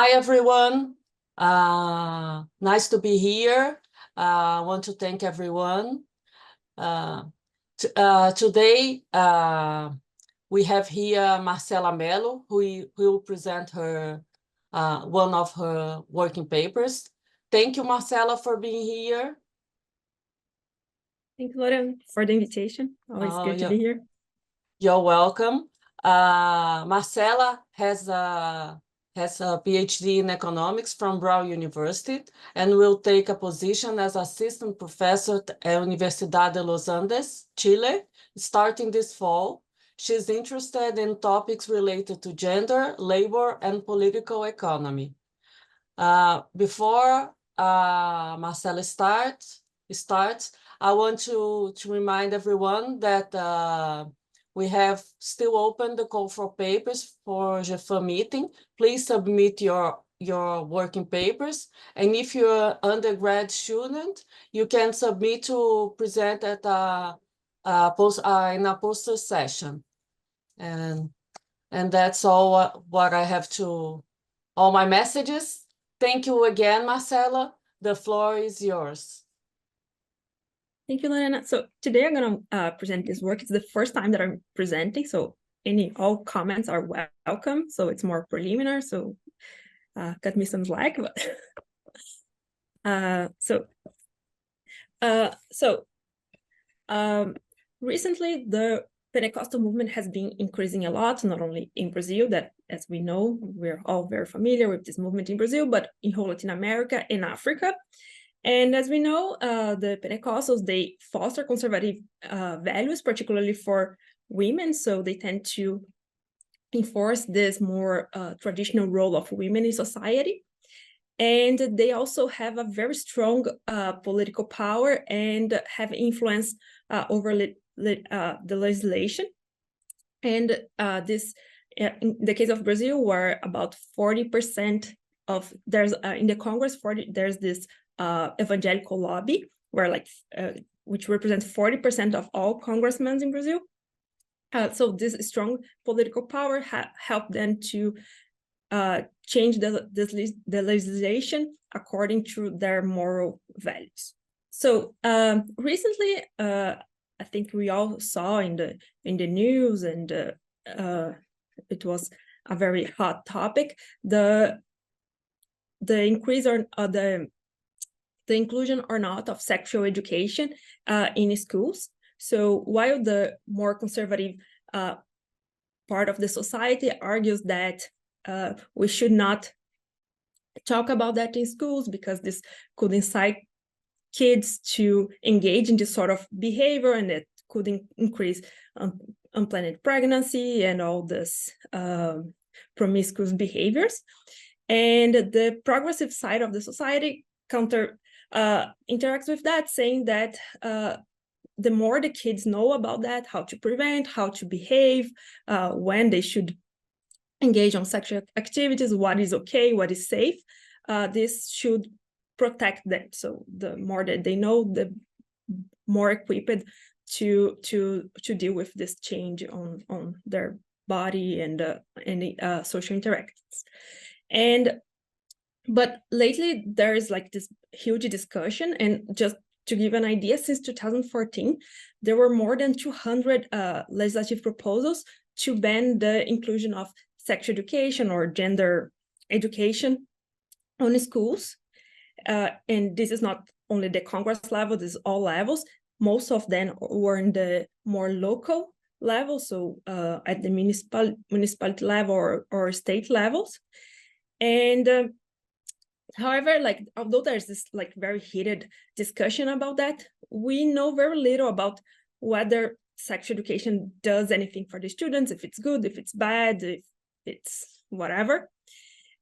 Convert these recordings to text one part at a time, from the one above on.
Hi, everyone. Nice to be here. I want to thank everyone. Today, we have here Marcela Mello, who will present her one of her working papers. Thank you, Marcela, for being here. Thank you, Laura, for the invitation. Always good to be here. You're welcome. Marcela has a Ph.D. in economics from Brown University and will take a position as assistant professor at Universidad de Los Andes, Chile, starting this fall. She's interested in topics related to gender, labor, and political economy. Before Marcela starts, I want to remind everyone that we have still opened the call for papers for GFA meeting. Please submit your working papers. And if you're an undergrad student, you can submit to present at in a poster session. And that's all what I have all my messages. Thank you again, Marcela. The floor is yours. Thank you, Lorena. So today I'm going to present this work. It's the first time that I'm presenting, so all comments are welcome. So it's more preliminary, so cut me some slack. But recently the Pentecostal movement has been increasing a lot, not only in Brazil, that as we know, we're all very familiar with this movement in Brazil, but in whole Latin America and Africa. And as we know, the Pentecostals, they foster conservative values, particularly for women. So they tend to enforce this more traditional role of women in society. And they also have a very strong political power and have influence over the legislation. And this, in the case of Brazil, where about 40% of, in the Congress, there's this evangelical lobby where which represents 40% of all congressmen in Brazil. So this strong political power helped them to change the legislation according to their moral values. So recently, I think we all saw in the news, and it was a very hot topic, the increase or the inclusion or not of sexual education in schools. So while the more conservative part of the society argues that we should not talk about that in schools because this could incite kids to engage in this sort of behavior, and it could increase unplanned pregnancy and all this promiscuous behaviors. And the progressive side of the society interacts with that, saying that the more the kids know about that, how to prevent, how to behave, when they should engage on sexual activities, what is okay, what is safe, this should protect them. So the more that they know, the more equipped to deal with this change on their body and any social interactions. But lately there is this huge discussion, and just to give an idea, since 2014, there were more than 200 legislative proposals to ban the inclusion of sex education or gender education on schools. And this is not only the Congress level, this is all levels. Most of them were in the more local level, so at the municipality level or state levels. And however, although there's this very heated discussion about that, we know very little about whether sex education does anything for the students, if it's good, if it's bad, if it's whatever.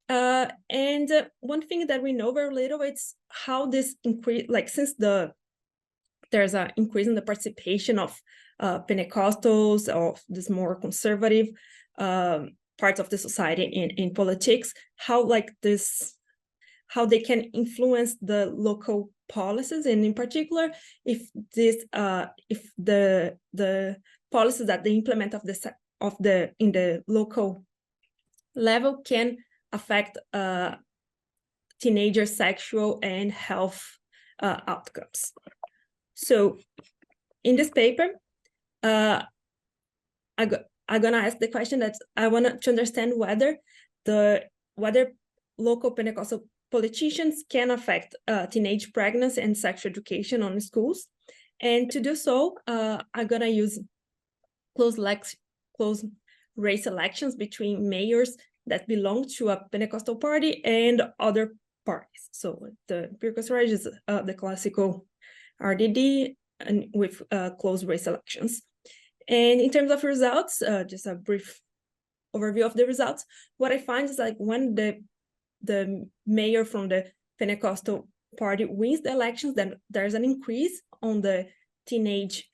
And one thing that we know very little, it's how this increase, since there's an increase in the participation of Pentecostals, of this more conservative parts of the society in politics, how they can influence the local policies, and in particular, if the policies that they implement in the local level can affect teenager sexual and health outcomes. So in this paper, I'm gonna ask the question that I want to understand whether local Pentecostal politicians can affect teenage pregnancy and sex education on schools. And to do so, I'm gonna use close race elections between mayors that belong to a Pentecostal party and other parties. So the empirical strategy is the classical RDD and with close race elections. And in terms of results, just a brief overview of the results, what I find is like when the mayor from the Pentecostal party wins the elections, then there's an increase on the teenage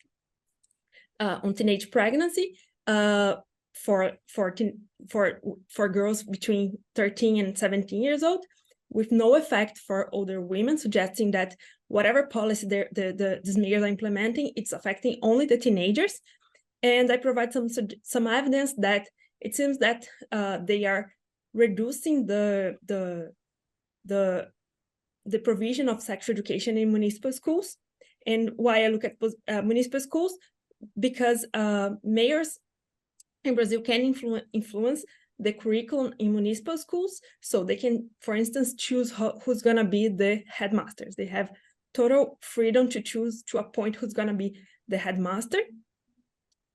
pregnancy for girls between 13 and 17 years old, with no effect for older women, suggesting that whatever policy these mayors are implementing, it's affecting only the teenagers. And I provide some evidence that it seems that they are reducing the provision of sex education in municipal schools. And why I look at municipal schools, because mayors in Brazil can influence the curriculum in municipal schools. So they can, for instance, choose who's gonna be the headmasters. They have total freedom to choose, to appoint who's gonna be the headmaster.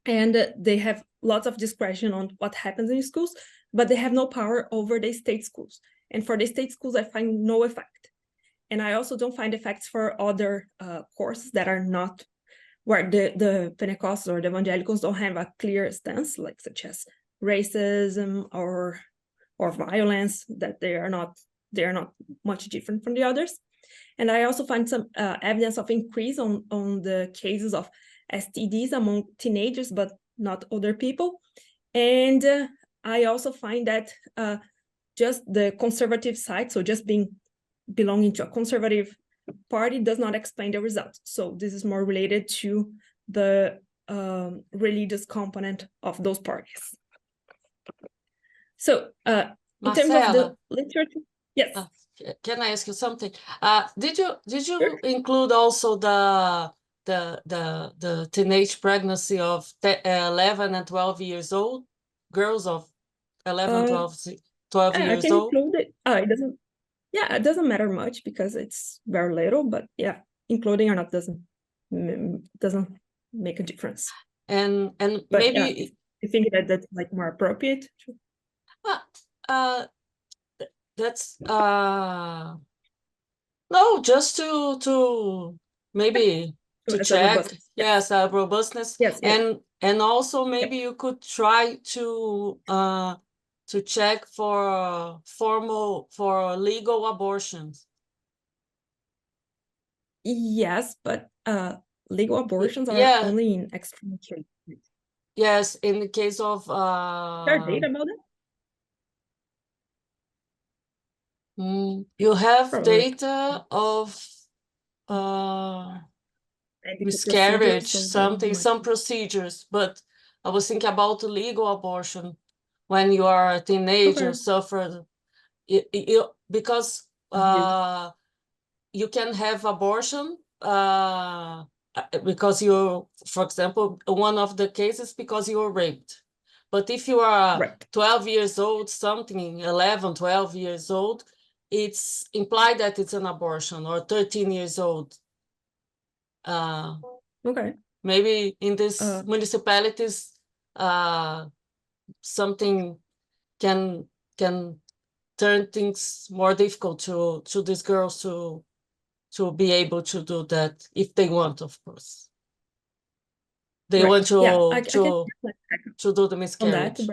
And they have lots of discretion on what happens in schools, but they have no power over the state schools. And for the state schools, I find no effect. And I also don't find effects for other courses that are not, where the Pentecostals or the evangelicals don't have a clear stance, like such as racism or violence, that they are not much different from the others. And I also find some evidence of increase on the cases of STDs among teenagers, but not older people. And I also find that just the conservative side, so just belonging to a conservative party, does not explain the results. So this is more related to the religious component of those parties. So in terms of the literature, yes. Can I ask you something? Did you sure. include also the teenage pregnancy of 11 and 12 years old, girls of 11, 12 years I can old? include it. It doesn't matter much because it's very little, but yeah, including or not doesn't make a difference. And but maybe I think that's like more appropriate. That's no, just to maybe to check. Yes, robustness. Yes. And also maybe you could try to check for legal abortions. Yes, but legal abortions are only in extreme cases. Yes, in the case of Is there data about that? You have data of miscarriage, some procedures, but I was thinking about legal abortion when you are a teenager, suffered because you can have abortion because you, for example, one of the cases because you were raped. But if you are 12 years old, something 11, 12 years old, it's implied that it's an abortion, or 13 years old. Maybe in these municipalities, something can turn things more difficult to these girls to be able to do that if they want, of course. They want to do the miscarriage.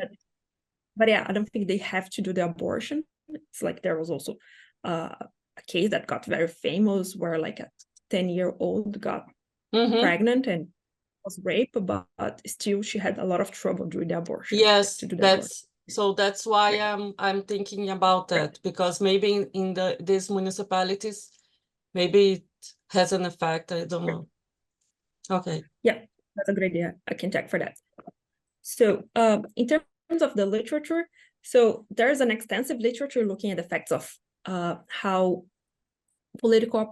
But yeah, I don't think they have to do the abortion. It's like there was also a case that got very famous where like a 10-year-old got pregnant and was raped, but still she had a lot of trouble doing the abortion. Yes, that's why I'm thinking about that, because maybe in these municipalities, maybe it has an effect. I don't know. Okay. Yeah, that's a great idea. I can check for that. So in terms of the literature, So there's an extensive literature looking at the effects of how political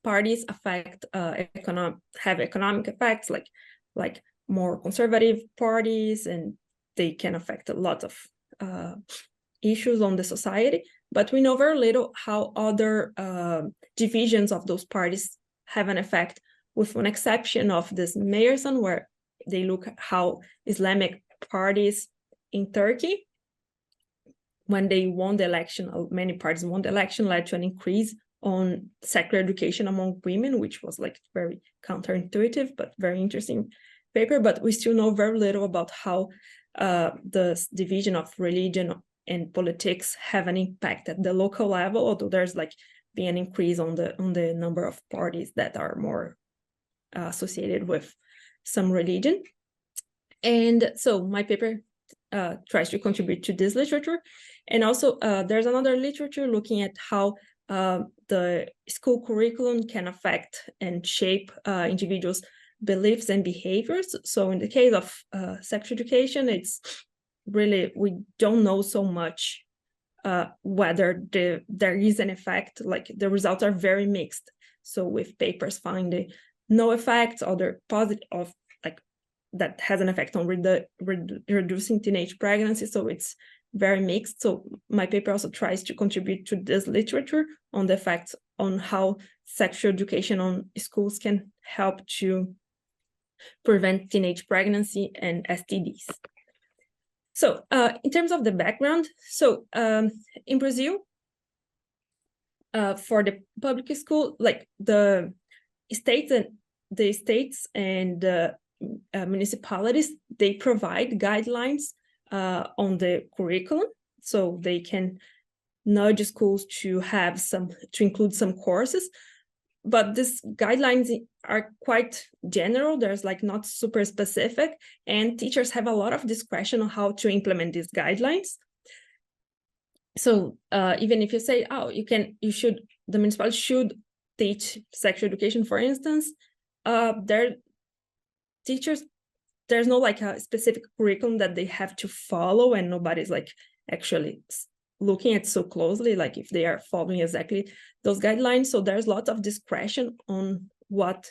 parties affect have economic effects, like more conservative parties, and they can affect a lot of issues on the society. But we know very little how other divisions of those parties have an effect, with one exception of this Meyerson, where they look at how Islamic parties in Turkey, when they won the election, many parties won the election, led to an increase on secular education among women, which was like very counterintuitive, but very interesting paper. But we still know very little about how the division of religion and politics have an impact at the local level, although there's like been an increase on the number of parties that are more associated with some religion. And so my paper tries to contribute to this literature. And also there's another literature looking at how the school curriculum can affect and shape individuals' beliefs and behaviors. So in the case of sex education, it's really, we don't know so much whether there is an effect. Like the results are very mixed. So with papers finding no effects, other positive of like that has an effect on reducing teenage pregnancy. So it's very mixed. So my paper also tries to contribute to this literature on the effects on how sexual education on schools can help to prevent teenage pregnancy and STDs. So in terms of the background, so in Brazil, for the public school, like the states and municipalities, they provide guidelines on the curriculum, so they can nudge schools to include some courses. But these guidelines are quite general. There's like not super specific, and teachers have a lot of discretion on how to implement these guidelines. So even if you say, oh, the municipality should teach sexual education, for instance, there's no like a specific curriculum that they have to follow, and nobody's like actually looking at so closely, like if they are following exactly those guidelines. So there's lots of discretion on what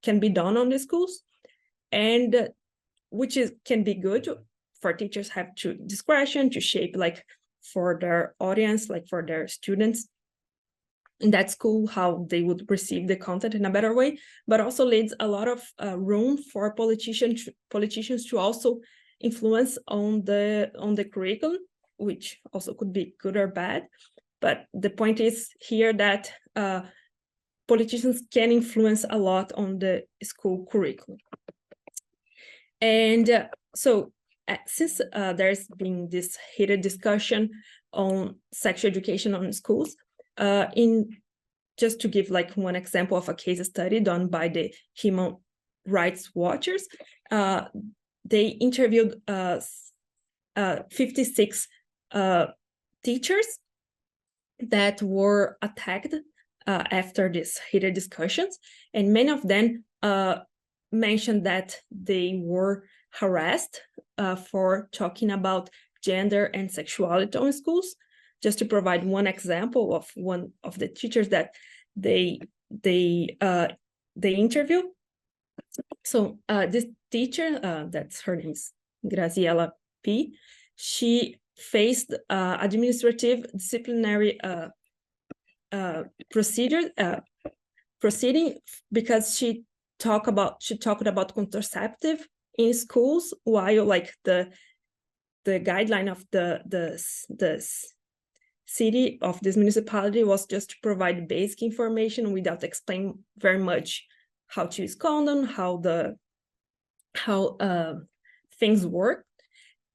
can be done on the schools, and which can be good for teachers, have discretion to shape like for their audience, like for their students in that school, how they would receive the content in a better way, but also leaves a lot of room for politicians to also influence on the curriculum, which also could be good or bad. But the point is here that politicians can influence a lot on the school curriculum. And so since there's been this heated discussion on sexual education on schools, just to give like one example of a case study done by the Human Rights Watchers, they interviewed 56 teachers that were attacked after these heated discussions, and many of them mentioned that they were harassed for talking about gender and sexuality on schools. Just to provide one example of one of the teachers that they interviewed. So this teacher, that's her name is Graziella P. She faced administrative disciplinary proceeding because she talked about contraceptive in schools, while like the guideline of the city of this municipality was just to provide basic information without explaining very much how to use condom, how things work.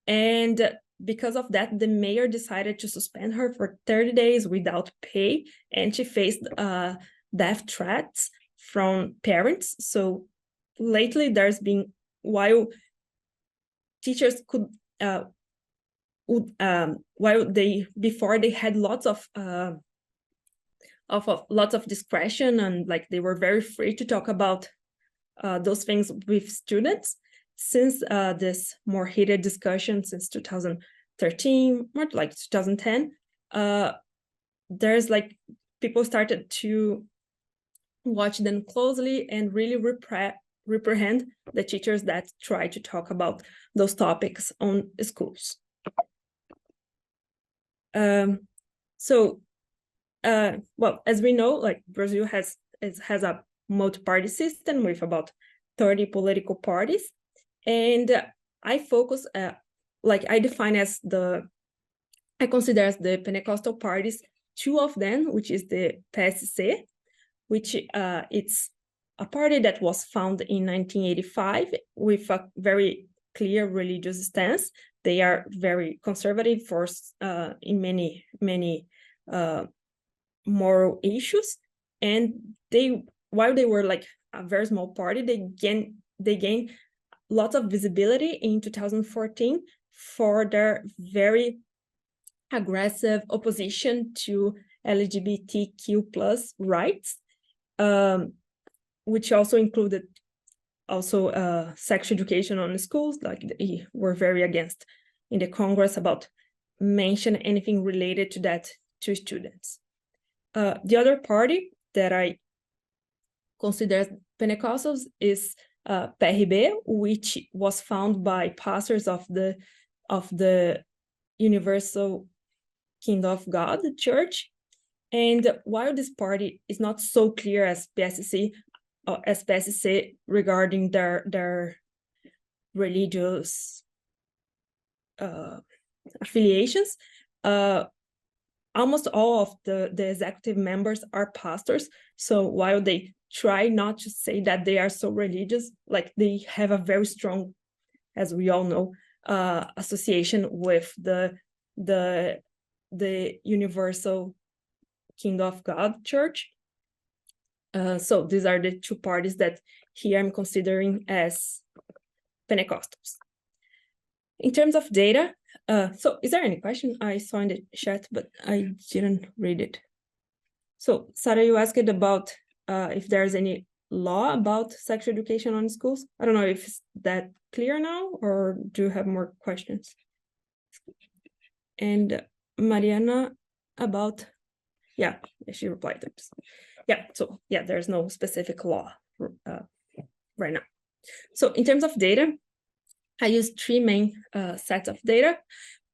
And because of that, the mayor decided to suspend her for 30 days without pay, and she faced death threats from parents. So lately there's been, while teachers could before they had lots of discretion, and like they were very free to talk about those things with students. Since this more heated discussion since 2013, 2013, more like 2010, there's like people started to watch them closely and really reprehend the teachers that try to talk about those topics on schools. Well, as we know, like Brazil has a multi-party system with about 30 political parties, and I focus, I define as I consider as the Pentecostal parties, two of them, which is the PSC, which it's a party that was founded in 1985 with a very clear religious stance. They are very conservative in many moral issues, and while they were like a very small party, they gained lots of visibility in 2014 for their very aggressive opposition to LGBTQ plus rights, which also included sex education on the schools. Like they were very against in the Congress about mention anything related to that to students. The other party that I consider Pentecostals is Ph.D, which was founded by pastors of the Universal Kingdom of God Church. And while this party is not so clear as PSC regarding their religious affiliations, almost all of the executive members are pastors. So while they try not to say that they are so religious, like they have a very strong, as we all know, association with the Universal Kingdom of God Church. So these are the two parties that here I'm considering as Pentecostals. In terms of data, so is there any question? I saw in the chat, but I didn't read it. So Sarah, you asked about if there's any law about sex education on schools. I don't know if it's that clear now, or do you have more questions? And Mariana about, yeah, she replied. Yeah, so yeah, there's no specific law right now. So in terms of data, I use three main sets of data.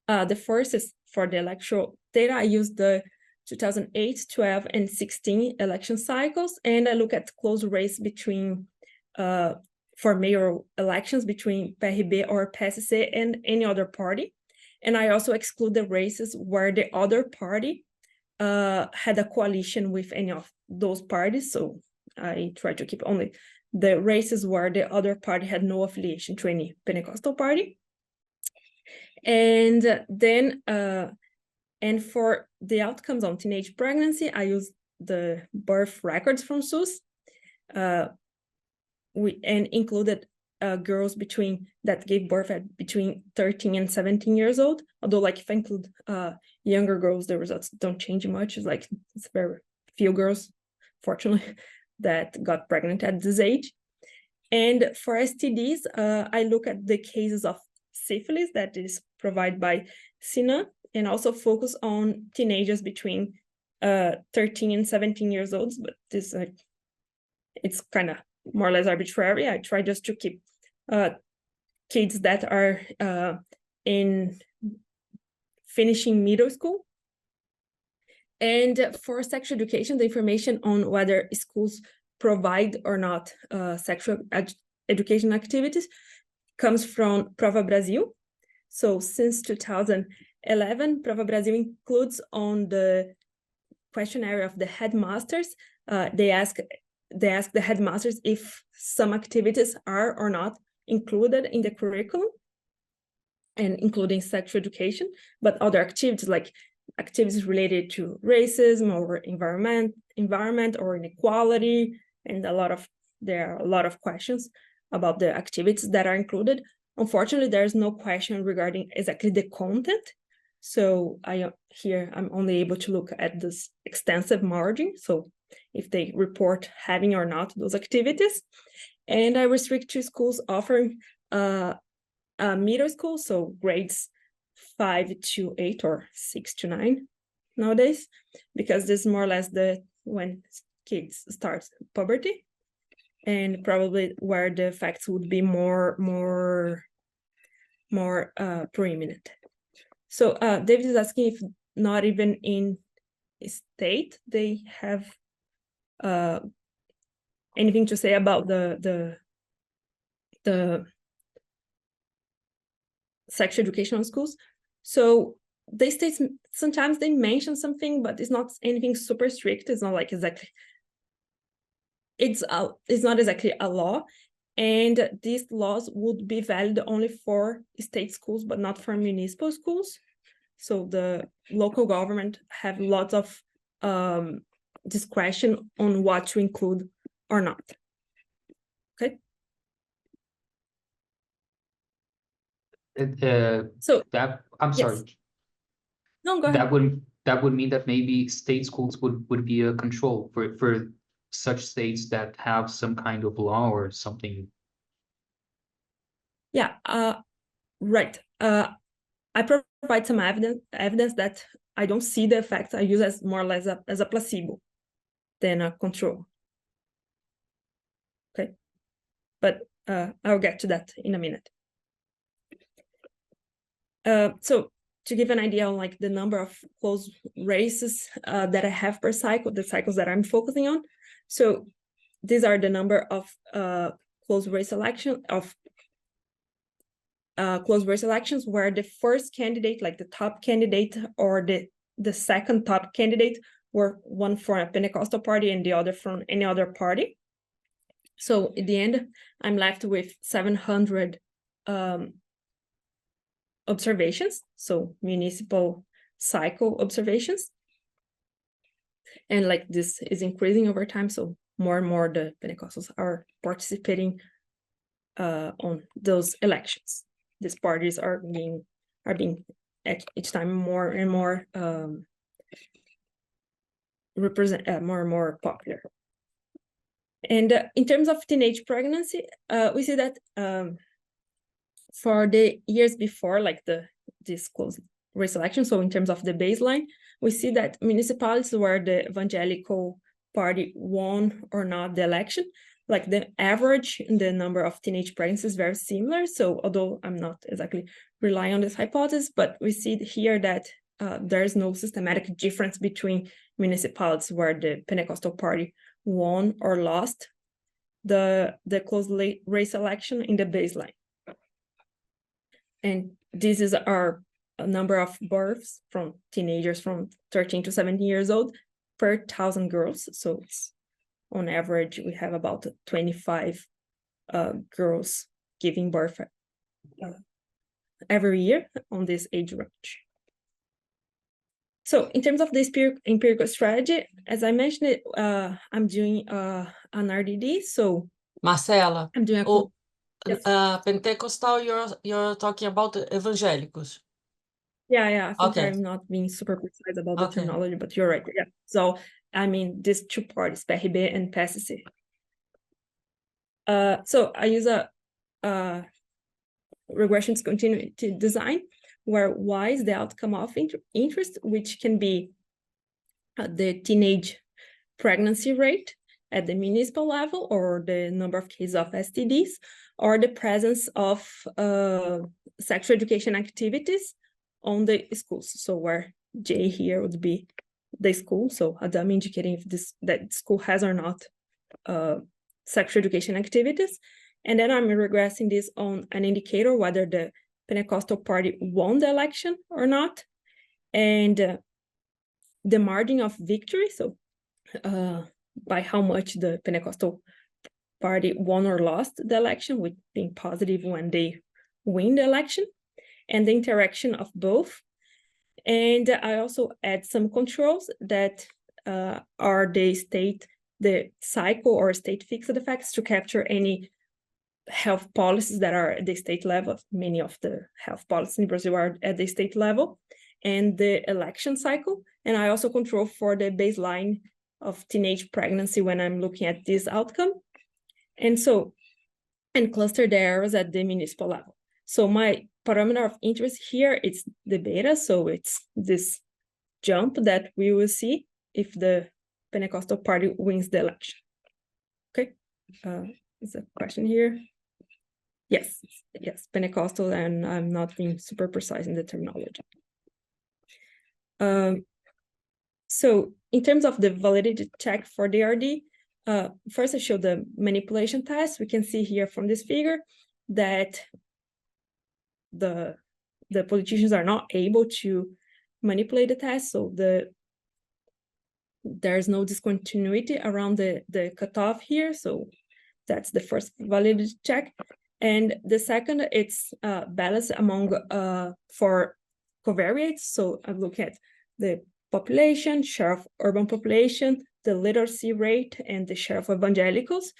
The first is for the electoral data. I use the 2008, 12, and 16 election cycles, and I look at close race between, for mayoral elections between Ph.D or PSC and any other party. And I also exclude the races where the other party had a coalition with any of those parties. So I try to keep only the races where the other party had no affiliation to any Pentecostal party. And then, and for the outcomes on teenage pregnancy, I use the birth records from SUS. And included girls that gave birth at between 13 and 17 years old. Although, like, if I include younger girls, the results don't change much. It's very few girls, fortunately, that got pregnant at this age. And for STDs, I look at the cases of syphilis that is provided by SINA, and also focus on teenagers between 13 and 17 years old. But this, it's kind of more or less arbitrary. I try just to keep kids that are in finishing middle school. And for sexual education, the information on whether schools provide or not sexual education activities comes from Prova Brasil. So since 2011, Prova Brasil includes on the questionnaire of the headmasters, they ask the headmasters if some activities are or not included in the curriculum, and including sexual education, but other activities like activities related to racism or environment or inequality, and there are a lot of questions about the activities that are included. Unfortunately, there's no question regarding exactly the content. So I'm only able to look at this extensive margin. So if they report having or not those activities, and I restrict to schools offering middle school, so grades 5 to 8 or 6 to 9 nowadays, because this is more or less when kids start puberty, and probably where the effects would be more preeminent. So David is asking if not even in state they have anything to say about the sex educational schools. So the states, sometimes they mention something, but it's not anything super strict. It's not like exactly, it's not exactly a law. And these laws would be valid only for state schools, but not for municipal schools. So the local government have lots of discretion on what to include or not. Okay. So that I'm yes. sorry. No, go ahead. That would mean that maybe state schools would be a control for such states that have some kind of law or something. Yeah, right. I provide some evidence that I don't see the effects. I use as more or less as a placebo than a control. Okay, but I'll get to that in a minute. So to give an idea on like the number of closed races that I have per cycle, the cycles that I'm focusing on. So these are the number of closed race elections where the first candidate, like the top candidate, or the second top candidate, were one from a Pentecostal party and the other from any other party. So in the end, I'm left with 700 observations, so municipal cycle observations. And like this is increasing over time, so more and more the Pentecostals are participating on those elections. These parties are being each time more and more more and more popular. And in terms of teenage pregnancy, we see that for the years before, like this closed race election, so in terms of the baseline, we see that municipalities where the evangelical party won or not the election, like the average in the number of teenage pregnancies is very similar. So although I'm not exactly relying on this hypothesis, but we see here that there's no systematic difference between municipalities where the Pentecostal party won or lost the closed race election in the baseline. And this is our number of births from teenagers from 13 to 17 years old per 1,000 girls. So it's on average, we have about 25 girls giving birth every year on this age range. So in terms of this empirical strategy, as I mentioned, I'm doing an RDD. So Marcela, I'm doing a yes. Pentecostal, you're talking about evangelicals. Yeah, I think Okay. I'm not being super precise about the Okay. terminology, but you're right. Yeah. So I mean these two parties, Ph.D. and Ph.D. So I use a regression continuity design where Y is the outcome of interest, which can be the teenage pregnancy rate at the municipal level, or the number of cases of STDs, or the presence of sexual education activities on the schools. So where J here would be the school, so a dummy indicating if that school has or not sexual education activities. And then I'm regressing this on an indicator whether the Pentecostal party won the election or not, and the margin of victory, so by how much the Pentecostal party won or lost the election, with being positive when they win the election, and the interaction of both. And I also add some controls that are the cycle or state fixed effects to capture any health policies that are at the state level. Many of the health policies in Brazil are at the state level, and the election cycle. And I also control for the baseline of teenage pregnancy when I'm looking at this outcome. And cluster the errors at the municipal level. So my parameter of interest here, it's the beta, so it's this jump that we will see if the Pentecostal party wins the election. Okay, is a question here? Yes, Pentecostal, and I'm not being super precise in the terminology. So in terms of the validity check for DRD, first I show the manipulation test. We can see here from this figure that the politicians are not able to manipulate the test, so there's no discontinuity around the cutoff here. So that's the first validity check. And the second, it's balance among for covariates. So I'm looking at the population, share of urban population, the literacy rate, and the share of evangelicals.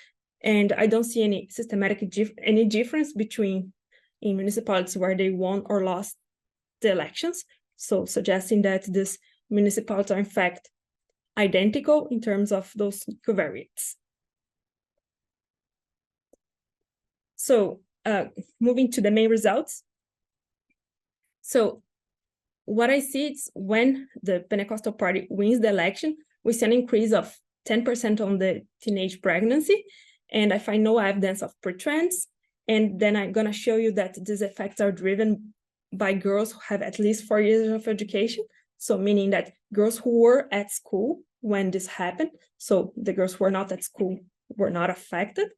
And I don't see any systematic any difference between in municipalities where they won or lost the elections. So suggesting that these municipalities are in fact identical in terms of those covariates. So moving to the main results. So what I see is when the Pentecostal party wins the election, we see an increase of 10% on the teenage pregnancy, and I find no evidence of pretrans. And then I'm gonna show you that these effects are driven by girls who have at least 4 years of education. So meaning that girls who were at school when this happened, so the girls who were not at school were not affected.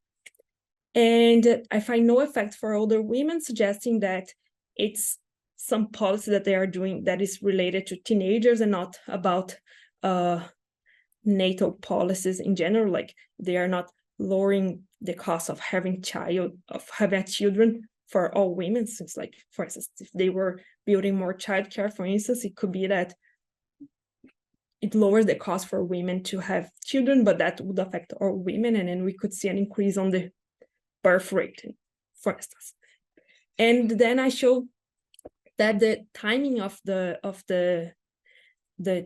And I find no effect for older women, suggesting that it's some policy that they are doing that is related to teenagers and not about natal policies in general. Like they are not lowering the cost of having children for all women. Since, like, for instance, if they were building more childcare, for instance, it could be that it lowers the cost for women to have children, but that would affect all women, and then we could see an increase on the birth rate, for instance. And then I show that the timing of the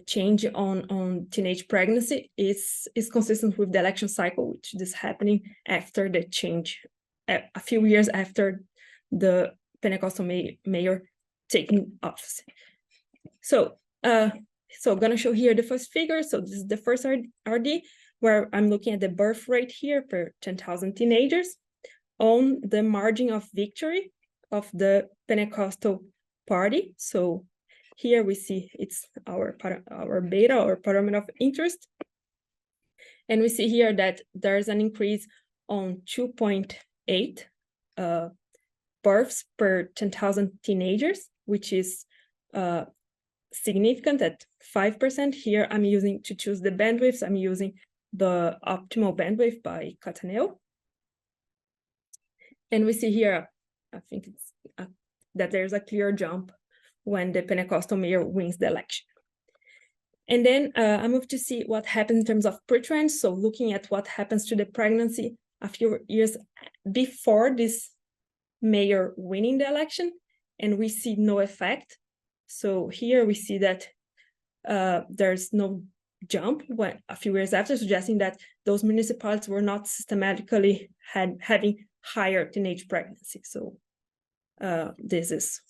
change on teenage pregnancy is consistent with the election cycle, which is happening after the change, a few years after the Pentecostal mayor taking office. So I'm gonna show here the first figure. So this is the first RD, where I'm looking at the birth rate here per 10,000 teenagers on the margin of victory of the Pentecostal party. So here we see it's our beta, or parameter of interest. And we see here that there's an increase on 2.8 births per 10,000 teenagers, which is significant at 5%. Here I'm using, to choose the bandwidths, I'm using the optimal bandwidth by Cataneo. And we see here, I think it's that there's a clear jump when the Pentecostal mayor wins the election. And then I move to see what happens in terms of pretrans. So looking at what happens to the pregnancy a few years before this mayor winning the election, and we see no effect. So here we see that there's no jump when a few years after, suggesting that those municipalities were not systematically having higher teenage pregnancy. So this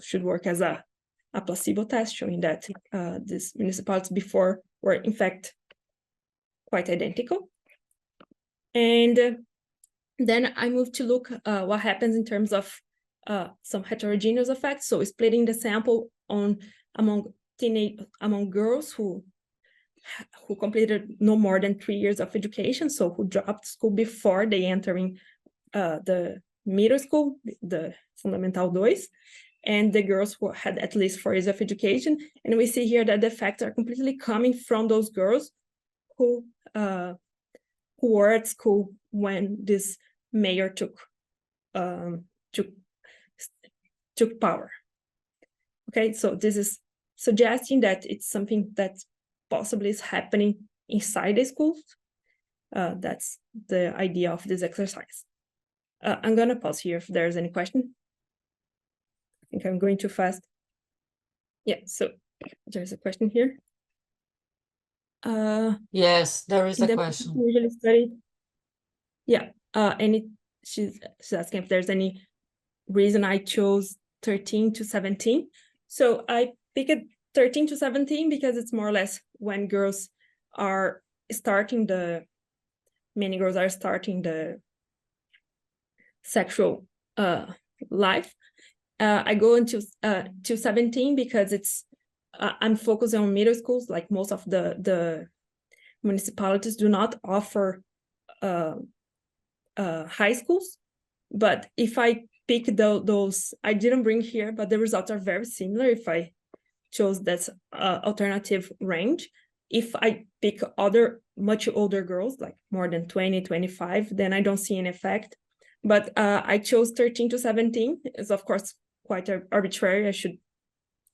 should work as a placebo test, showing that these municipalities before were in fact quite identical. And then I move to look what happens in terms of some heterogeneous effects. So splitting the sample among girls who completed no more than 3 years of education, so who dropped school before they entering the middle school, the Fundamental 2, and the girls who had at least 4 years of education. And we see here that the effects are completely coming from those girls who were at school when this mayor took power. Okay, so this is suggesting that it's something that possibly is happening inside the schools. That's the idea of this exercise. I'm gonna pause here if there's any question. I think I'm going too fast. Yeah, so there's a question here. Yes, there is a question. Usually study. Yeah, she's asking if there's any reason I chose 13 to 17. So I picked 13 to 17 because it's more or less when girls are starting many girls are starting the sexual life. I go into to 17 because it's I'm focusing on middle schools. Like most of the municipalities do not offer high schools. But if I pick those, I didn't bring here, but the results are very similar if I chose that alternative range. If I pick other much older girls, like more than 20, 25, then I don't see an effect. But I chose 13 to 17. It's of course quite arbitrary. I should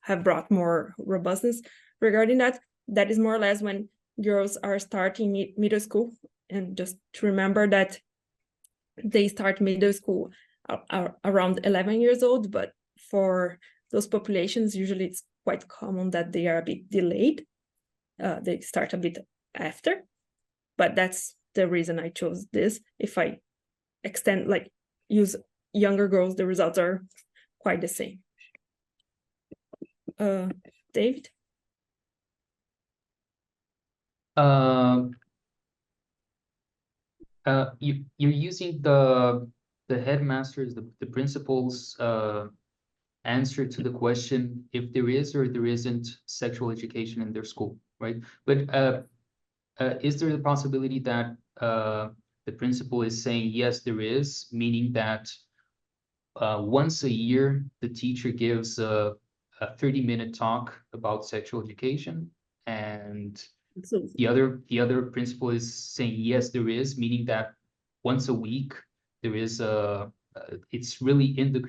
have brought more robustness regarding that. That is more or less when girls are starting middle school. And just to remember that they start middle school around 11 years old, but for those populations, usually it's quite common that they are a bit delayed. They start a bit after, but that's the reason I chose this. If I extend, like use younger girls, the results are quite the same. David? You're using the headmasters, the principal's answer to the question if there is or there isn't sexual education in their school, right? But is there the possibility that the principal is saying yes, there is, meaning that once a year the teacher gives a 30-minute talk about sexual education, and the other principal is saying yes, there is, meaning that once a week there is it's really in the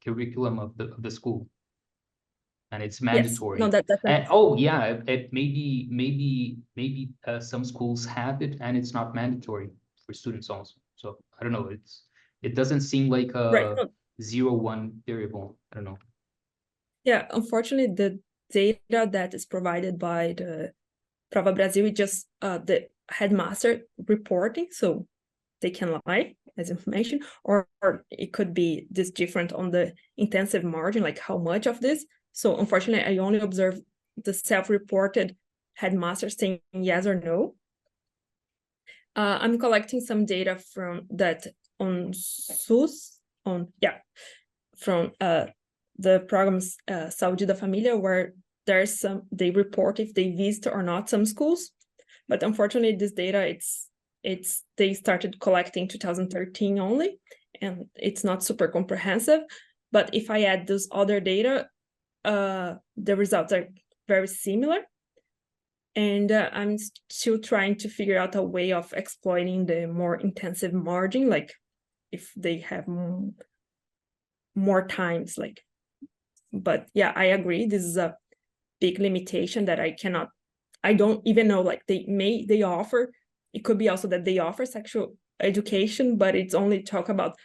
curriculum of the school, and it's mandatory. Yes. No, that's and, oh yeah, it maybe some schools have it and it's not mandatory for students also. So I don't know. It doesn't seem like a right. No. 0-1 variable. I don't know. Yeah, unfortunately, the data that is provided by the Prova Brasil is just the headmaster reporting, so they can lie, as you mentioned, or it could be this different on the intensive margin, like how much of this. So unfortunately, I only observe the self-reported headmaster saying yes or no. I'm collecting some data from that on SUS, from the programs Saúde da Família, where there's they report if they visit or not some schools. But unfortunately, this data, they started collecting 2013 only, and it's not super comprehensive. But if I add those other data, the results are very similar. And I'm still trying to figure out a way of exploiting the more intensive margin, like if they have more times, like. But yeah, I agree. This is a big limitation that I don't even know, like they offer, it could be also that they offer sexual education, but it's only talk about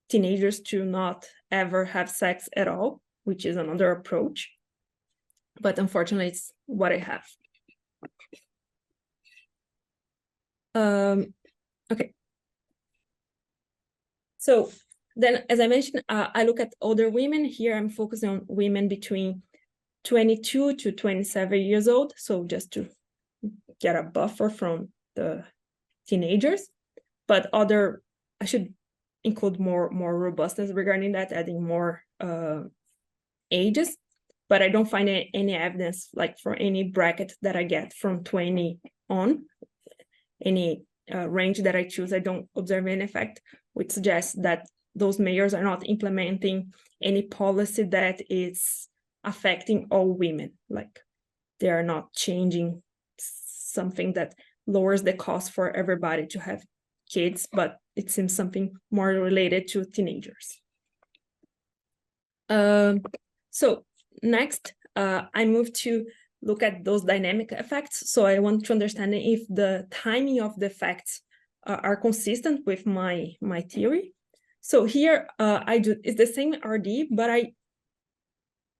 teenagers to not ever have sex at all, which is another approach. But unfortunately, it's what I have. Okay. So then, as I mentioned, I look at older women. Here I'm focusing on women between 22 to 27 years old. So just to get a buffer from the teenagers, but I should include more robustness regarding that, adding more ages, but I don't find any evidence, like for any bracket that I get from 20 on, any range that I choose, I don't observe any effect, which suggests that those mayors are not implementing any policy that is affecting all women. Like they are not changing something that lowers the cost for everybody to have kids, but it seems something more related to teenagers. So next, I move to look at those dynamic effects. So I want to understand if the timing of the effects are consistent with my theory. So here it's the same RD, but I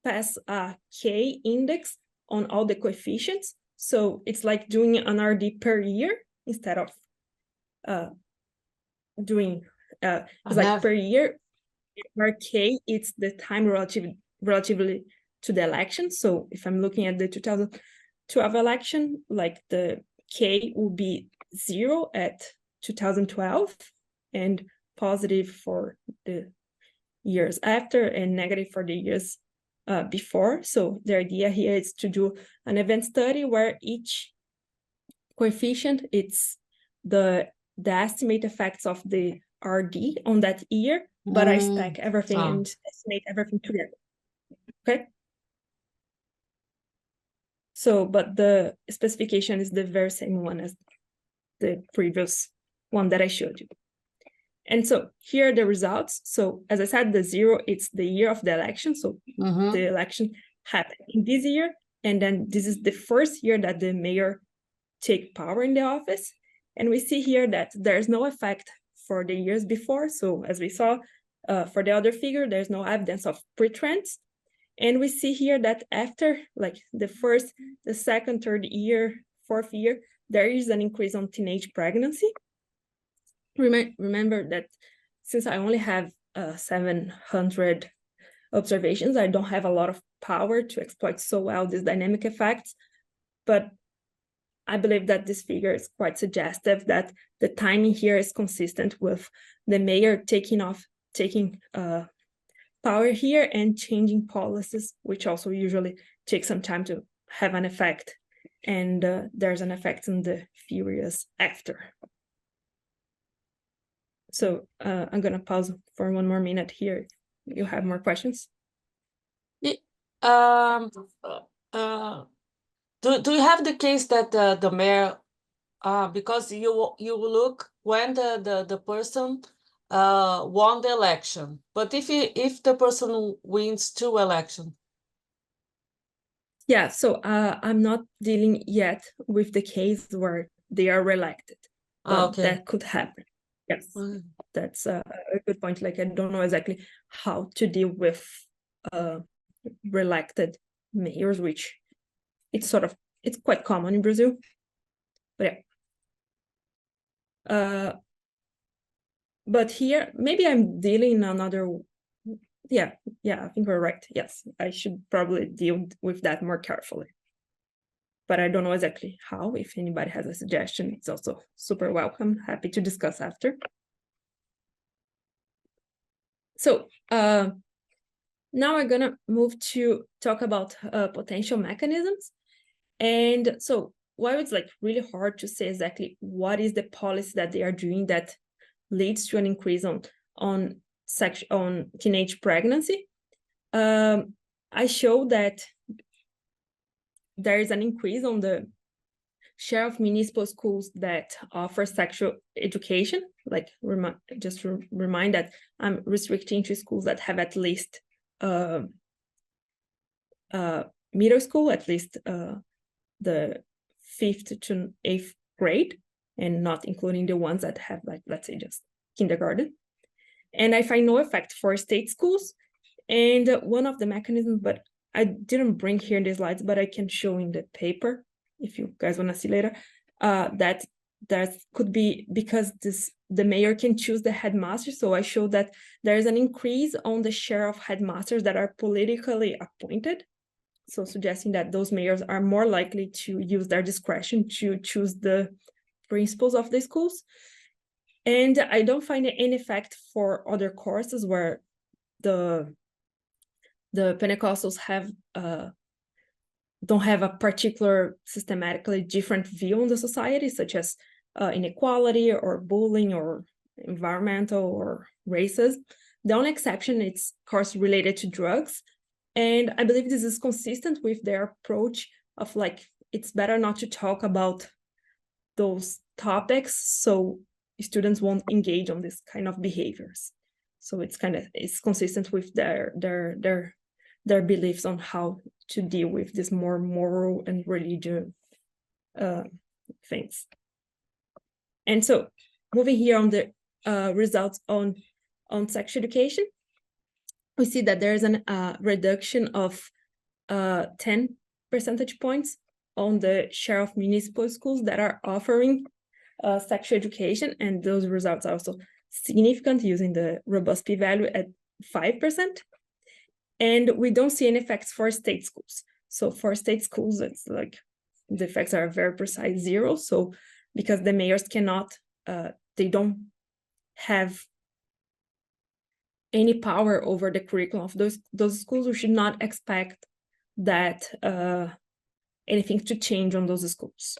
pass a K index on all the coefficients. So it's like doing an RD per year instead of doing, it's like per year. where K, it's the time relatively to the election. So if I'm looking at the 2012 election, like the K will be 0 at 2012 and positive for the years after and negative for the years before. So the idea here is to do an event study where each coefficient, it's the estimate effects of the RD on that year, but I stack everything and estimate everything together. Okay. So, but the specification is the very same one as the previous one that I showed you. And so here are the results. So as I said, the 0, it's the year of the election. So the election happened in this year. And then this is the first year that the mayor take power in the office. And we see here that there's no effect for the years before. So as we saw for the other figure, there's no evidence of pre-trends. And we see here that after like the first, the second, third year, fourth year, there is an increase on teenage pregnancy. Remember that since I only have 700 observations, I don't have a lot of power to exploit so well these dynamic effects, but I believe that this figure is quite suggestive that the timing here is consistent with the mayor taking power here and changing policies, which also usually takes some time to have an effect. And there's an effect in the few years after. So I'm going to pause for one more minute here. You have more questions? Do you have the case that the mayor, because you look when the person won the election, but if the person wins 2 elections? Yeah, so I'm not dealing yet with the case where they are reelected, but Okay. that could happen. Yes, that's a good point. Like, I don't know exactly how to deal with reelected mayors, which it's quite common in Brazil. But yeah. But here, maybe I'm dealing another. Yeah, I think we're right. Yes, I should probably deal with that more carefully. But I don't know exactly how. If anybody has a suggestion, it's also super welcome. Happy to discuss after. So now we're gonna move to talk about potential mechanisms. And so while it's like really hard to say exactly what is the policy that they are doing that leads to an increase on teenage pregnancy, I show that there is an increase on the share of municipal schools that offer sexual education. Like, just to remind that I'm restricting to schools that have at least middle school, at least the 5th to 8th grade, and not including the ones that have, like, let's say, just kindergarten. And I find no effect for state schools. And one of the mechanisms, but I didn't bring here in the slides, but I can show in the paper if you guys want to see later, that could be because the mayor can choose the headmaster. So I showed that there is an increase on the share of headmasters that are politically appointed. So suggesting that those mayors are more likely to use their discretion to choose the principals of the schools. And I don't find any effect for other courses where the Pentecostals don't have a particular systematically different view on the society, such as inequality or bullying or environmental or races. The only exception is course related to drugs. And I believe this is consistent with their approach of, like, it's better not to talk about those topics so students won't engage on this kind of behaviors. So it's consistent with their beliefs on how to deal with this more moral and religious things. And so moving here on the results on sex education, we see that there's a reduction of 10 percentage points on the share of municipal schools that are offering sexual education. And those results are also significant using the robust p-value at 5%. And we don't see any effects for state schools. So for state schools, it's like the effects are very precise 0. So because the mayors cannot, they don't have any power over the curriculum of those schools, we should not expect that anything to change on those schools.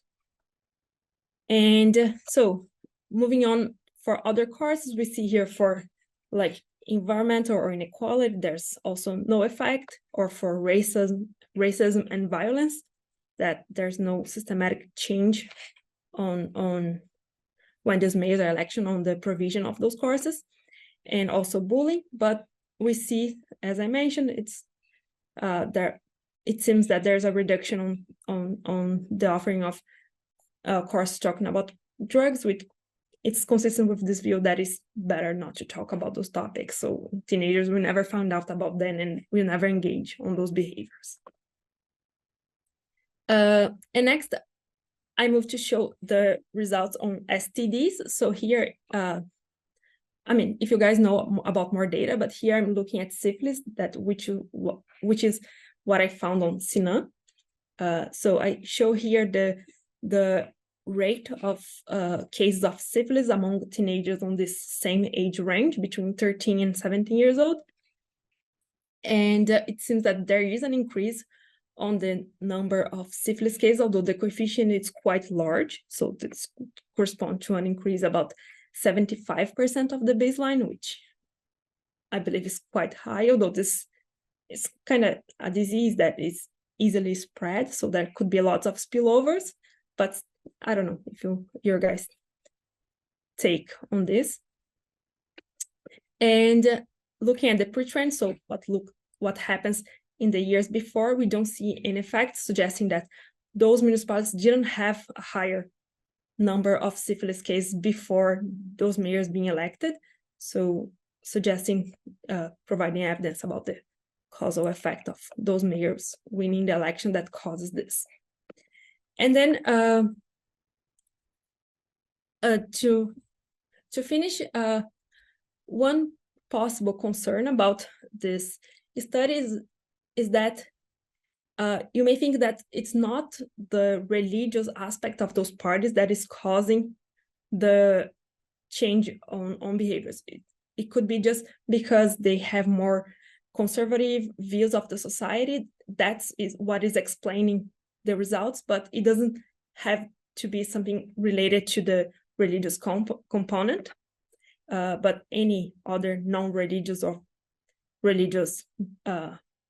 And so moving on for other courses, we see here for like environmental or inequality, there's also no effect, or for racism and violence, that there's no systematic change on when there's major election on the provision of those courses, and also bullying. But we see, as I mentioned, it's there. It seems that there's a reduction on the offering of courses talking about drugs, which it's consistent with this view that it's better not to talk about those topics. So teenagers will never find out about them and will never engage on those behaviors. And next, I move to show the results on STDs. So here, I mean, if you guys know about more data, but here I'm looking at syphilis, which is what I found on Sinan. So I show here the rate of cases of syphilis among teenagers on this same age range, between 13 and 17 years old. And it seems that there is an increase on the number of syphilis cases, although the coefficient is quite large. So this corresponds to an increase about 75% of the baseline, which I believe is quite high, although this is kind of a disease that is easily spread. So there could be lots of spillovers, but I don't know if your guys take on this. And looking at the pre-trend, so what happens in the years before, we don't see any effect, suggesting that those municipalities didn't have a higher number of syphilis cases before those mayors being elected. So suggesting, providing evidence about the causal effect of those mayors winning the election that causes this. And then to finish, one possible concern about this study is that you may think that it's not the religious aspect of those parties that is causing the change on behaviors. It could be just because they have more conservative views of the society. That is what is explaining the results, but it doesn't have to be something related to the religious component, but any other non-religious or religious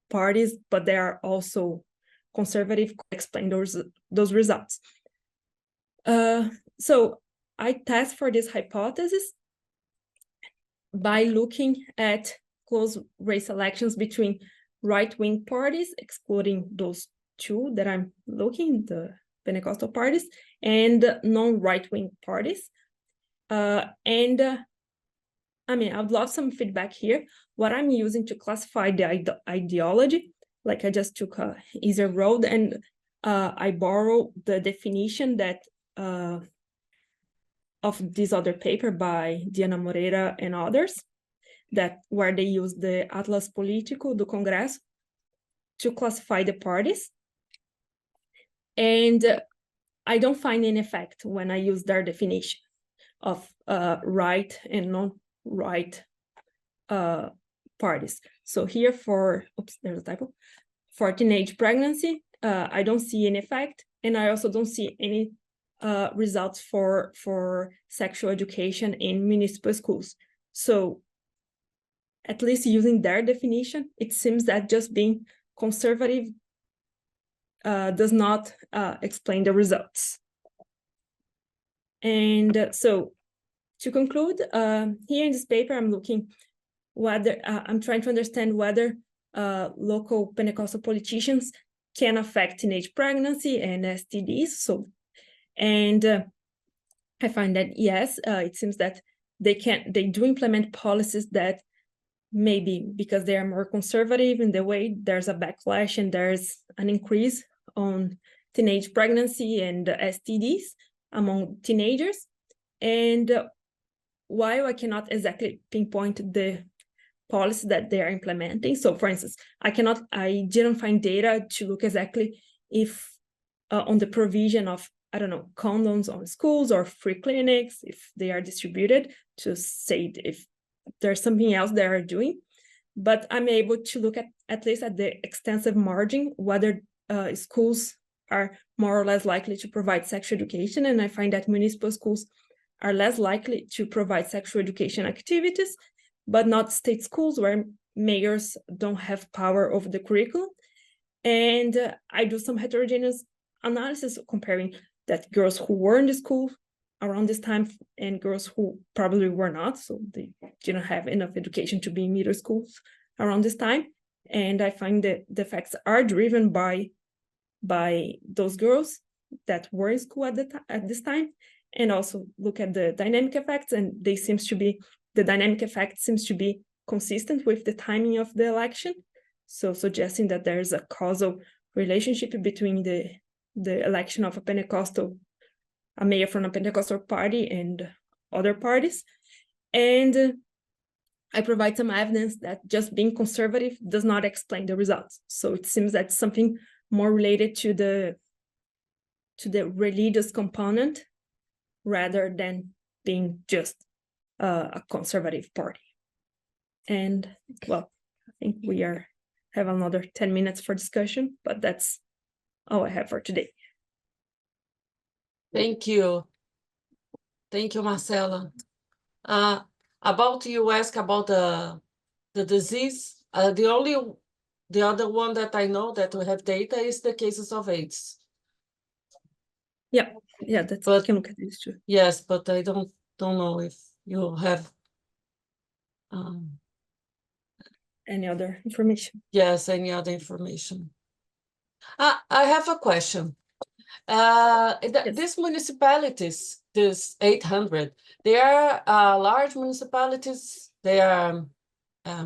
parties, but they are also conservative, explain those results. So I test for this hypothesis by looking at close race elections between right-wing parties, excluding those two that I'm looking, the Pentecostal parties, and non-right-wing parties. I mean, I would love some feedback here. What I'm using to classify the ideology, like I just took a easier road, and I borrow the definition that of this other paper by Diana Moreira and others, that where they use the Atlas Político do Congresso to classify the parties. And I don't find any effect when I use their definition of right and non-right parties. So here for, oops, there's a typo, for teenage pregnancy, I don't see any effect, and I also don't see any results for sexual education in municipal schools. So at least using their definition, it seems that just being conservative does not explain the results. And so to conclude, here in this paper, I'm looking whether, I'm trying to understand whether local Pentecostal politicians can affect teenage pregnancy and STDs. So, and I find that yes, it seems that they do implement policies that maybe because they are more conservative in the way, there's a backlash and there's an increase on teenage pregnancy and STDs among teenagers. And while I cannot exactly pinpoint the policies that they are implementing. So for instance, I didn't find data to look exactly if on the provision of, I don't know, condoms on schools or free clinics, if they are distributed, to say if there's something else they are doing. But I'm able to look at least at the extensive margin, whether schools are more or less likely to provide sexual education. And I find that municipal schools are less likely to provide sexual education activities, but not state schools where mayors don't have power over the curriculum. And I do some heterogeneous analysis comparing that girls who were in the school around this time and girls who probably were not, so they didn't have enough education to be in middle schools around this time. And I find that the effects are driven by those girls that were in school at this time, and also look at the dynamic effects, and the dynamic effect seems to be consistent with the timing of the election, so suggesting that there is a causal relationship between the election of a mayor from a Pentecostal party and other parties. And I provide some evidence that just being conservative does not explain the results. So it seems that something more related to the religious component rather than being just a conservative party. And well, I think we have another 10 minutes for discussion, but that's all I have for today. Thank you. Thank you, Marcela. About you ask about the disease, the other one that I know that we have data is the cases of AIDS. Yeah, I can look at this too. Yes, but I don't know if you have any other information. Yes, any other information. I have a question. Yes. These municipalities, this 800, they are large municipalities. They are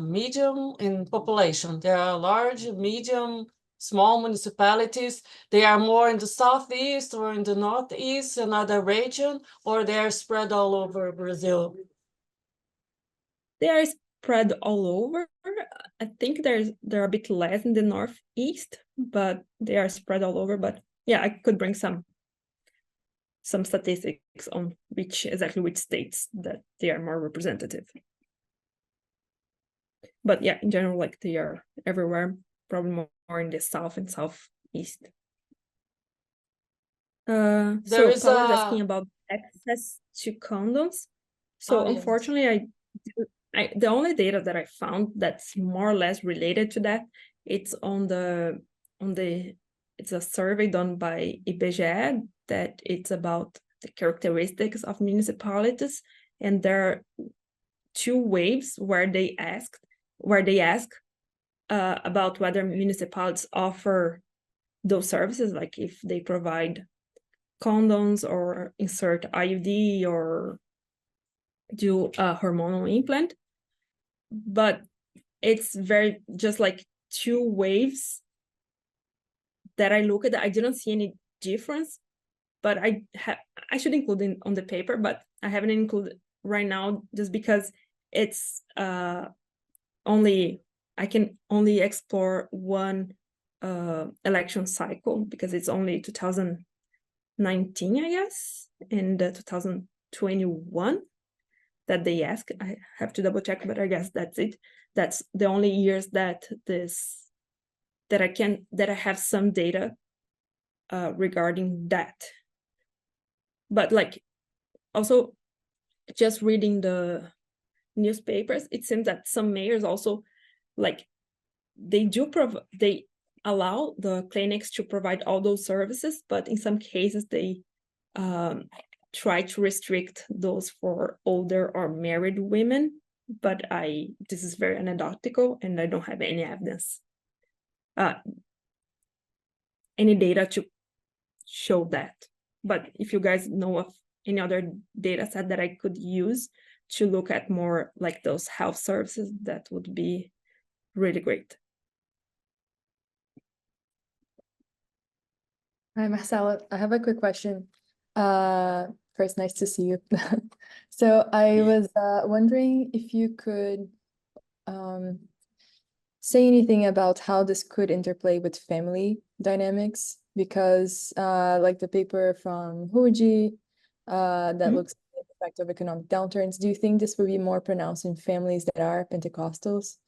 medium in population. There are large, medium, small municipalities. They are more in the southeast or in the northeast, another region, or they are spread all over Brazil? They are spread all over. I think they're a bit less in the northeast, but they are spread all over. But yeah, I could bring some statistics on which states that they are more representative. But yeah, in general, like they are everywhere, probably more in the south and southeast. So Paula is asking about access to condoms. So unfortunately, the only data that I found that's more or less related to that, it's it's a survey done by IBGE that it's about the characteristics of municipalities, and there are 2 waves where they ask about whether municipalities offer those services, like if they provide condoms or insert IUD or do a hormonal implant. But it's very just like 2 waves that I look at. I didn't see any difference, but I should include on the paper, but I haven't included right now just because it's I can only explore one election cycle because it's only 2019, I guess, and 2021 that they ask. I have to double check, but I guess that's it. That's the only years that I have some data regarding that. But like also just reading the newspapers, it seems that some mayors also like they allow the clinics to provide all those services, but in some cases they try to restrict those for older or married women. But this is very anecdotal and I don't have any evidence, any data to show that. But if you guys know of any other data set that I could use to look at more like those health services, that would be really great. Hi, Marcela. I have a quick question. First, nice to see you. So I was wondering if you could say anything about how this could interplay with family dynamics? Because like the paper from Huji that looks at the effect of economic downturns, do you think this would be more pronounced in families that are Pentecostals?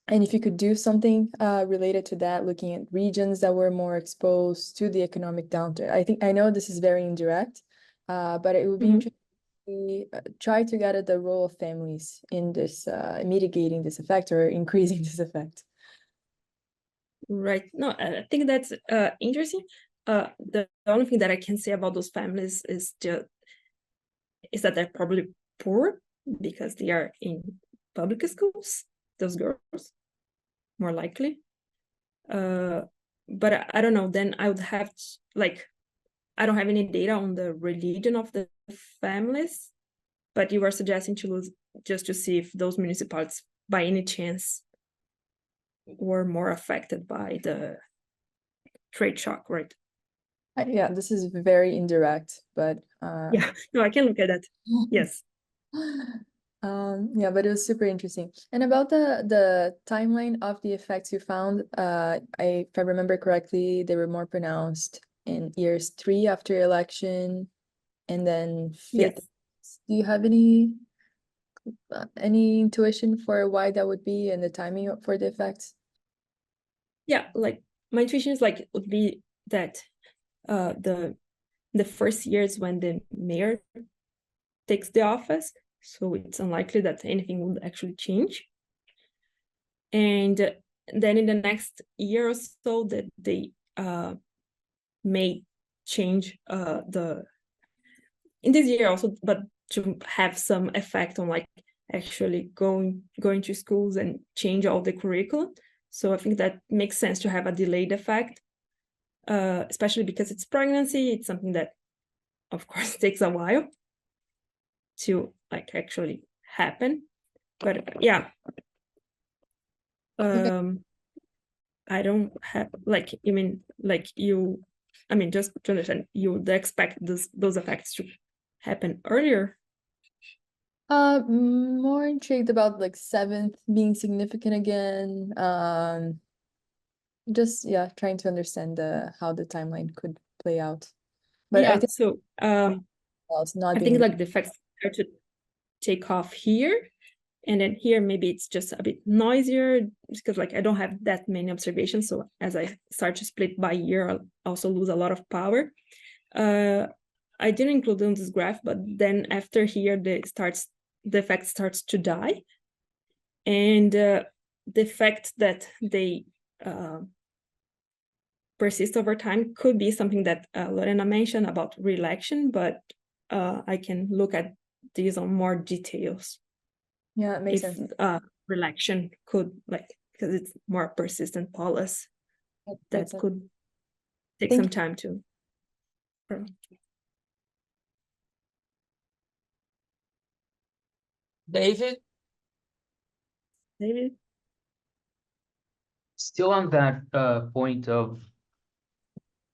And if you could do something related to that, looking at regions that were more exposed to the economic downturn. I know this is very indirect, but it would be interesting to try to get at the role of families in this mitigating this effect or increasing this effect. Right. No, I think that's interesting. The only thing that I can say about those families is that they're probably poor because they are in public schools, those girls, more likely. But I don't know, then I would have I don't have any data on the religion of the families, but you were suggesting to lose just to see if those municipalities by any chance were more affected by the trade shock, right? Yeah, this is very indirect, but yeah, no, I can look at that. Yes. Yeah, but it was super interesting. And about the timeline of the effects you found, if I remember correctly, they were more pronounced in years 3 after election, and then 5th. Yes. Do you have any intuition for why that would be and the timing for the effects? Yeah, like my intuition is like it would be that the first years when the mayor takes the office, so it's unlikely that anything would actually change. And then in the next year or so that they may change in this year also, but to have some effect on like actually going to schools and change all the curriculum. So I think that makes sense to have a delayed effect, especially because it's pregnancy. It's something that, of course, takes a while to like actually happen. But yeah, I don't have you mean just to understand, you would expect those effects to happen earlier? More intrigued about like 7th being significant again. Just trying to understand how the timeline could play out. But yeah, I think so it's not I being think like the effects start to take off here, and then here maybe it's just a bit noisier because like I don't have that many observations. So as I start to split by year, I'll also lose a lot of power. I didn't include on this graph, but then after here, the effect starts to die. And the effect that they persist over time could be something that Lorena mentioned about re-election, but I can look at these on more details. Yeah, it makes sense. Re-election could because it's more persistent policy that could take some time to. David? Still on that point of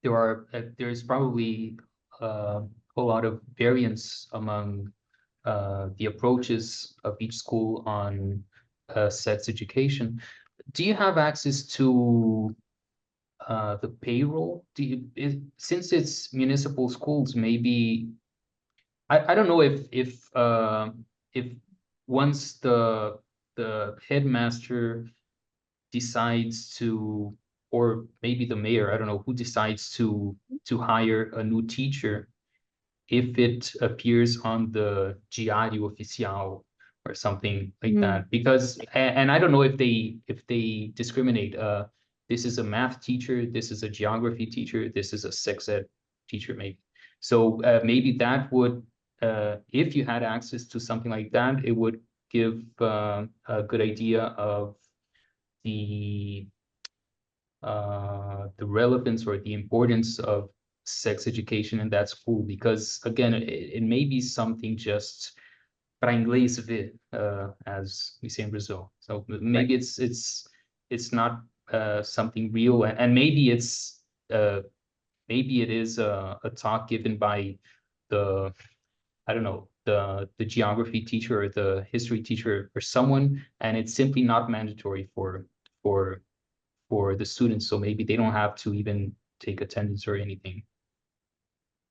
there is probably a lot of variance among the approaches of each school on sex education. Do you have access to the payroll? Since it's municipal schools, maybe I don't know if once the headmaster decides to, or maybe the mayor, I don't know who decides to hire a new teacher, if it appears on the Diário Oficial or something like that. Because and I don't know if they discriminate. This is a math teacher, this is a geography teacher, this is a sex ed teacher, maybe. So maybe that would, if you had access to something like that, it would give a good idea of the relevance or the importance of sex education in that school, because again, it may be something just para inglês ver, as we say in Brazil. So maybe it's not something real, and maybe maybe it is a talk given by the, I don't know, the geography teacher or the history teacher or someone, and it's simply not mandatory for the students. So maybe they don't have to even take attendance or anything.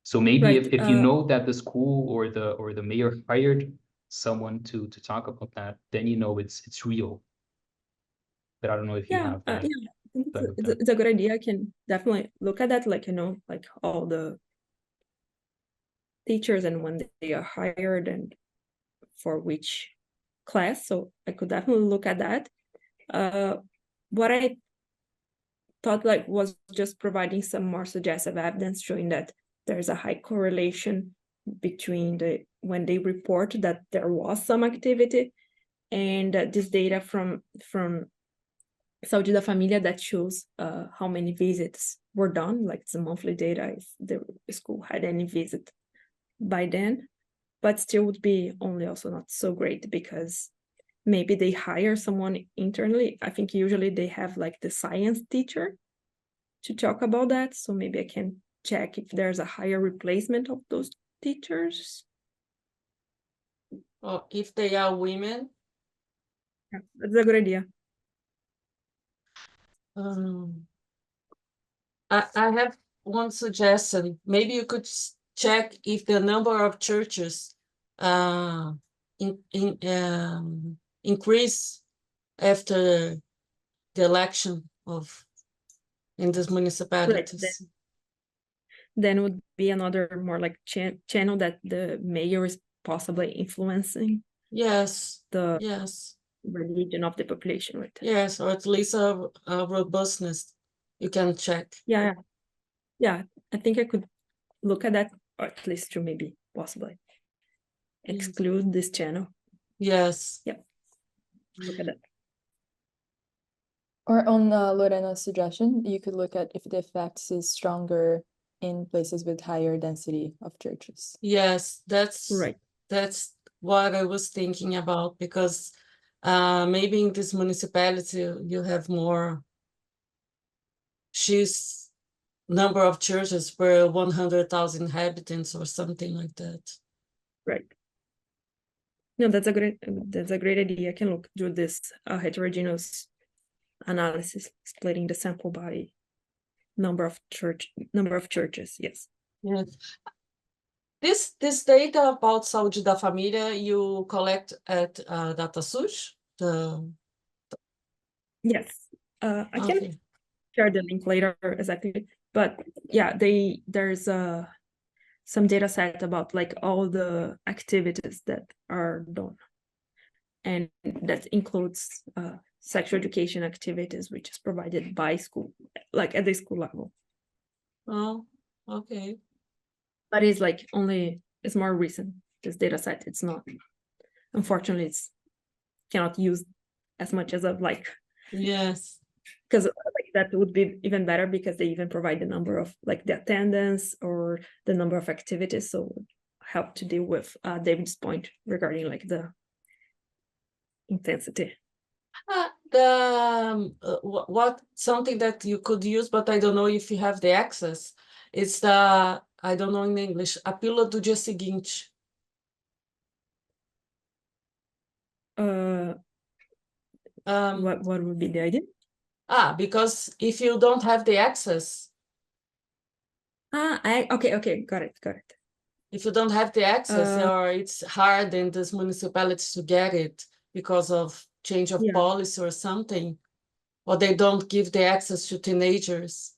So maybe Right, if you know that the school or the mayor hired someone to talk about that, then you know it's real. But I don't know if you yeah, have that. yeah, I think that looked it's a good idea. I can definitely look at that, like, you know, like all the teachers and when they are hired and for which class. So I could definitely look at that. What I thought like was just providing some more suggestive evidence showing that there's a high correlation between when they report that there was some activity and this data from Saúde da Família that shows how many visits were done, like it's a monthly data if the school had any visit by then, but still would be only also not so great because maybe they hire someone internally. I think usually they have like the science teacher to talk about that. So maybe I can check if there's a higher replacement of those teachers. Or if they are women. Yeah, that's a good idea. I have one suggestion. Maybe you could check if the number of churches increase after the election in these municipalities. Then would be another more like channel that the mayor is possibly influencing. Yes. The yes. religion of the population, right? Yes, or at least a robustness. You can check. Yeah. I think I could look at that, or at least to maybe possibly exclude this channel. Yes. Yeah. Look at that. Or on Lorena's suggestion, you could look at if the effects is stronger in places with higher density of churches. Yes, that's right. That's what I was thinking about, because maybe in this municipality you have more number of churches per 100,000 inhabitants or something like that. Right. No, that's a great idea. I can look do this heterogeneous analysis, splitting the sample by number of churches. Yes. Yes. This data about Saúde da Família you collect at DataSUS? Yes. I can share the link later exactly, but yeah, there's some data set about like all the activities that are done, and that includes sexual education activities, which is provided by school, like at the school level. Oh, okay. But it's like it's more recent, this data set. It's not, unfortunately, it's cannot use as much as I'd like. Yes. Because like, that would be even better because they even provide the number of like the attendance or the number of activities. So help to deal with David's point regarding like the intensity. What something that you could use, but I don't know if you have the access. It's the, I don't know in English, a pílula do dia seguinte. What would be the idea? Because if you don't have the access. Okay, got it. If you don't have the access, or it's hard in these municipalities to get it because of change of policy or something, or they don't give the access to teenagers.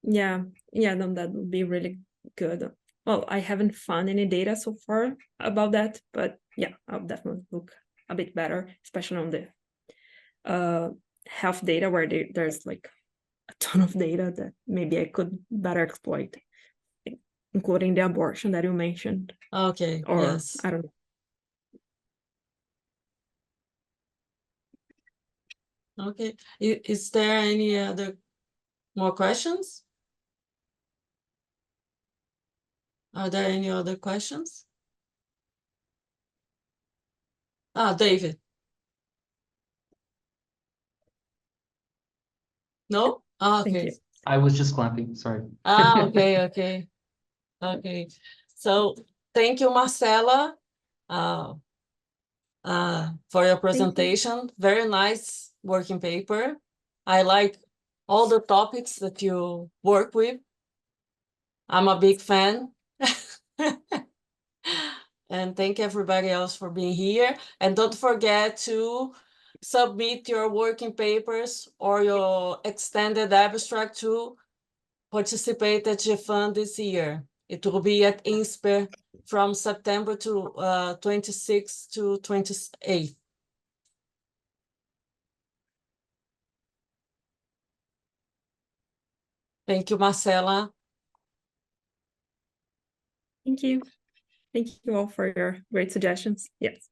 Yeah, no, that would be really good. Well, I haven't found any data so far about that, but yeah, I'll definitely look a bit better, especially on the health data where there's like a ton of data that maybe I could better exploit, including the abortion that you mentioned. Okay, or yes. I don't know. Okay, is there any other more questions? Are there any other questions? David. No? Okay. I was just clapping, sorry. Okay. So thank you, Marcela, for your presentation. Very nice working paper. I like all the topics that you work with. I'm a big fan. And thank everybody else for being here. And don't forget to submit your working papers or your extended abstract to participate at GFAN this year. It will be at INSPER from September to 26th to 28th. Thank you, Marcela. Thank you. Thank you all for your great suggestions. Yes.